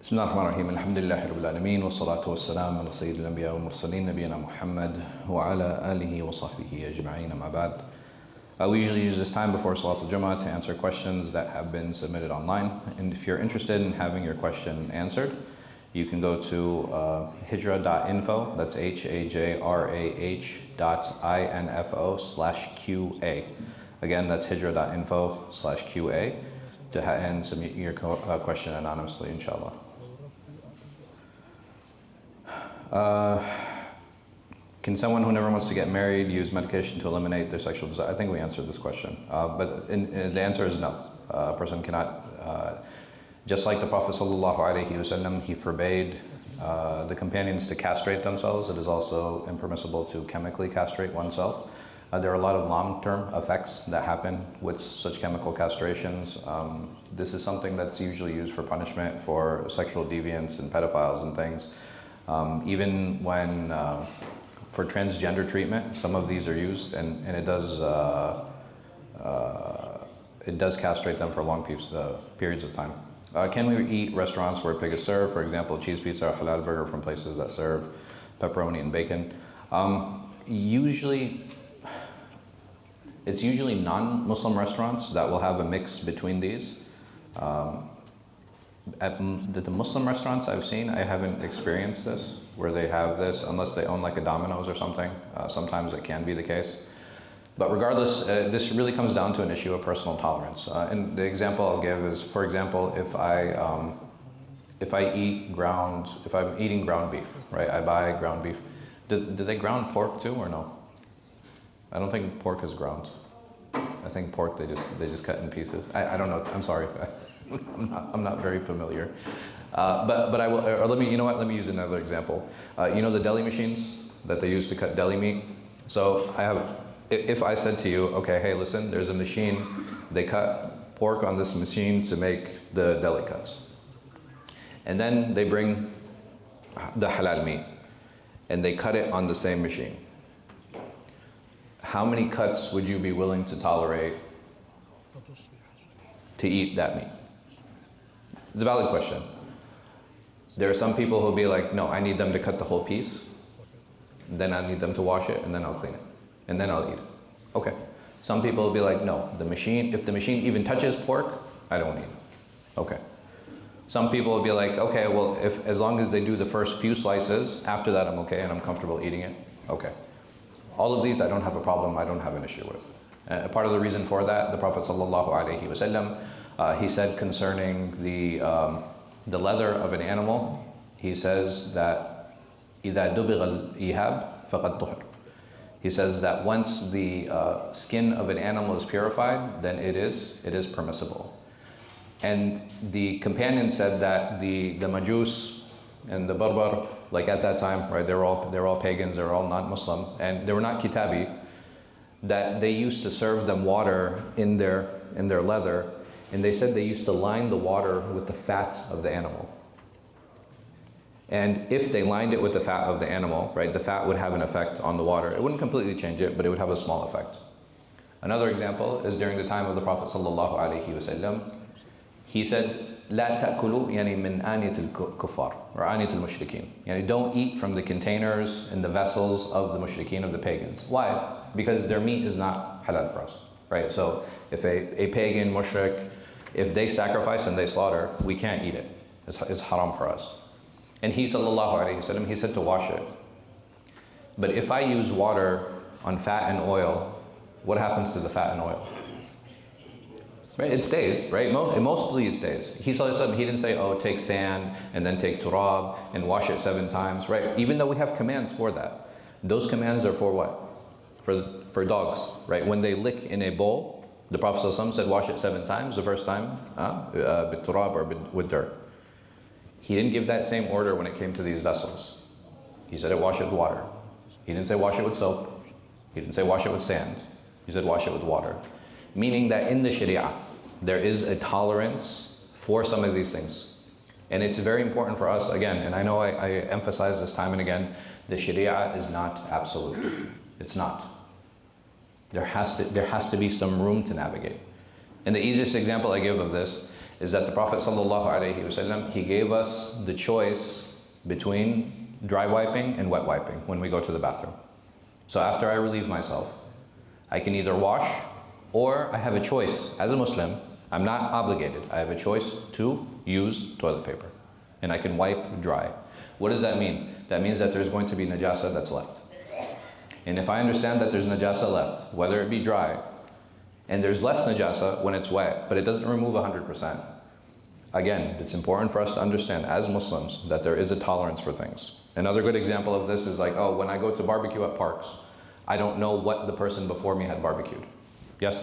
بسم الله الرحمن الرحيم الحمد لله رب العالمين والصلاة والسلام على سيد الأنبياء والمرسلين نبينا محمد وعلى آله وصحبه أجمعين أما بعد. We usually use this time before Salat al-Jum'ah to answer questions that have been submitted online. And if you're interested in having your question answered, you can go to hijrah.info, that's hijrah.info/QA. Again, that's hijrah.info/QA and submit your question anonymously, inshallah. Can someone who never wants to get married use medication to eliminate their sexual desire? I think we answered this question, but the answer is no. A person cannot, just like the Prophet ﷺ, he forbade the companions to castrate themselves. It is also impermissible to chemically castrate oneself. There are a lot of long-term effects that happen with such chemical castrations. This is something that's usually used for punishment for sexual deviants and pedophiles and things. Even when for transgender treatment, some of these are used, and it does castrate them for long periods of time. Can we eat restaurants where pig is served? For example, cheese pizza or halal burger from places that serve pepperoni and bacon. It's usually non-Muslim restaurants that will have a mix between these. At the Muslim restaurants I've seen, I haven't experienced this, where they have this, unless they own like a Domino's or something. Sometimes it can be the case. But regardless, this really comes down to an issue of personal tolerance. And the example I'll give is, for example, if I'm eating ground beef, right? I buy ground beef. Do they ground pork too or no? I don't think pork is ground. I think pork they just cut in pieces. I don't know. I'm sorry. I'm not very familiar. But I will. Or let me. You know what? Let me use another example. You know the deli machines that they use to cut deli meat. So I have. If I said to you, okay, hey, listen, there's a machine. They cut pork on this machine to make the deli cuts, and then they bring the halal meat, and they cut it on the same machine. How many cuts would you be willing to tolerate to eat that meat? It's a valid question. There are some people who'll be like, no, I need them to cut the whole piece, then I need them to wash it, and then I'll clean it, and then I'll eat it. Okay. Some people will be like, no, if the machine even touches pork, I don't eat it. Okay. Some people will be like, okay, well, as long as they do the first few slices, after that I'm okay and I'm comfortable eating it. Okay. All of these I don't have a problem, I don't have an issue with. Part of the reason for that, the Prophet ﷺ, he said concerning the leather of an animal, he says that إِذَا دُبِغَ الْإِيهَابِ فَقَدْ طُهِرَ. He says that once the skin of an animal is purified, then it is permissible. And the companion said that the Majus and the Barbar, like at that time, right, they're all pagans, they're all not Muslim, and they were not Kitabi, that they used to serve them water in their leather, and they said they used to line the water with the fat of the animal. And if they lined it with the fat of the animal, right, the fat would have an effect on the water. It wouldn't completely change it, but it would have a small effect. Another example is during the time of the Prophet ﷺ, he said, لا تأكلوا يعني من آنية الكفار or آنية المشركين. Yani don't eat from the containers and the vessels of the mushrikeen, of the pagans. Why? Because their meat is not halal for us, right? So if a pagan mushrik, if they sacrifice and they slaughter, we can't eat it. It's haram for us. And he ﷺ, he said to wash it. But if I use water on fat and oil, what happens to the fat and oil? Right, it stays, right? Mostly it stays. He didn't say, oh, take sand and then take turab and wash it 7 times, right? Even though we have commands for that. Those commands are for what? For dogs, right? When they lick in a bowl, the Prophet ﷺ said wash it 7 times. The first time, with turab or with dirt. He didn't give that same order when it came to these vessels. He said wash it with water. He didn't say wash it with soap. He didn't say wash it with sand. He said wash it with water. Meaning that in the Sharia, there is a tolerance for some of these things. And it's very important for us, again, and I know I emphasize this time and again, the Sharia is not absolute. It's not. There has to be some room to navigate. And the easiest example I give of this is that the Prophet ﷺ, he gave us the choice between dry wiping and wet wiping when we go to the bathroom. So after I relieve myself, I can either wash, or I have a choice. As a Muslim, I'm not obligated. I have a choice to use toilet paper, and I can wipe dry. What does that mean? That means that there's going to be najasa that's left. And if I understand that there's najasa left, whether it be dry, and there's less najasa when it's wet, but it doesn't remove 100%. Again, it's important for us to understand as Muslims that there is a tolerance for things. Another good example of this is like, oh, when I go to barbecue at parks, I don't know what the person before me had barbecued. Yes?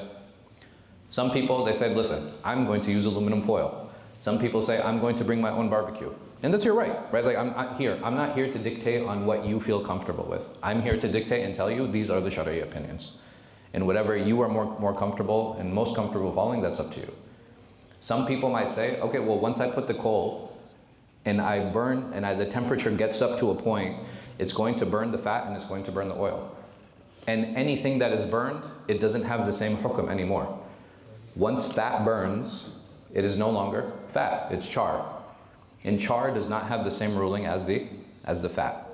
Some people, they say, listen, I'm going to use aluminum foil. Some people say, I'm going to bring my own barbecue. And that's your right, right? Like, I'm not here to dictate on what you feel comfortable with. I'm here to dictate and tell you these are the Sharia opinions. And whatever you are more comfortable and most comfortable following, that's up to you. Some people might say, okay, well, once I put the coal and I burn and the temperature gets up to a point, it's going to burn the fat and it's going to burn the oil. And anything that is burned, it doesn't have the same hukum anymore. Once fat burns, it is no longer fat, it's char. And char does not have the same ruling as the fat.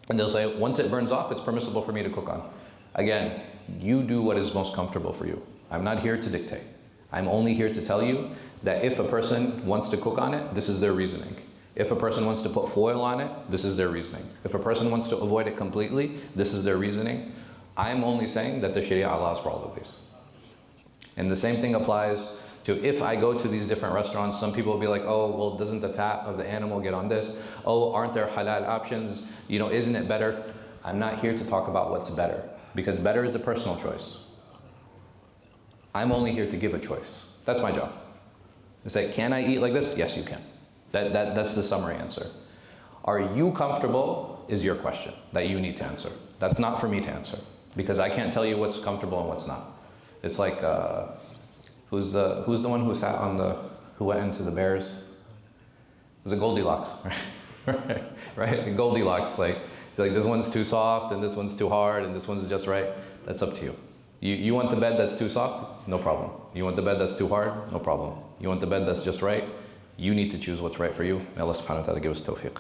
And they'll say, once it burns off, it's permissible for me to cook on. Again, you do what is most comfortable for you. I'm not here to dictate. I'm only here to tell you that if a person wants to cook on it, this is their reasoning. If a person wants to put foil on it, this is their reasoning. If a person wants to avoid it completely, this is their reasoning. I'm only saying that the Sharia allows for all of these. And the same thing applies to if I go to these different restaurants, some people will be like, oh, well, doesn't the fat of the animal get on this? Oh, aren't there halal options? You know, isn't it better? I'm not here to talk about what's better, because better is a personal choice. I'm only here to give a choice. That's my job. To say, can I eat like this? Yes, you can. That's the summary answer. Are you comfortable is your question that you need to answer. That's not for me to answer, because I can't tell you what's comfortable and what's not. It's like, who's the one who went into the bears? Was it Goldilocks? right? The Goldilocks, like this one's too soft and this one's too hard and this one's just right. That's up to you. You want the bed that's too soft? No problem. You want the bed that's too hard? No problem. You want the bed that's just right? You need to choose what's right for you. May Allah subhanahu wa ta'ala give us tawfiq.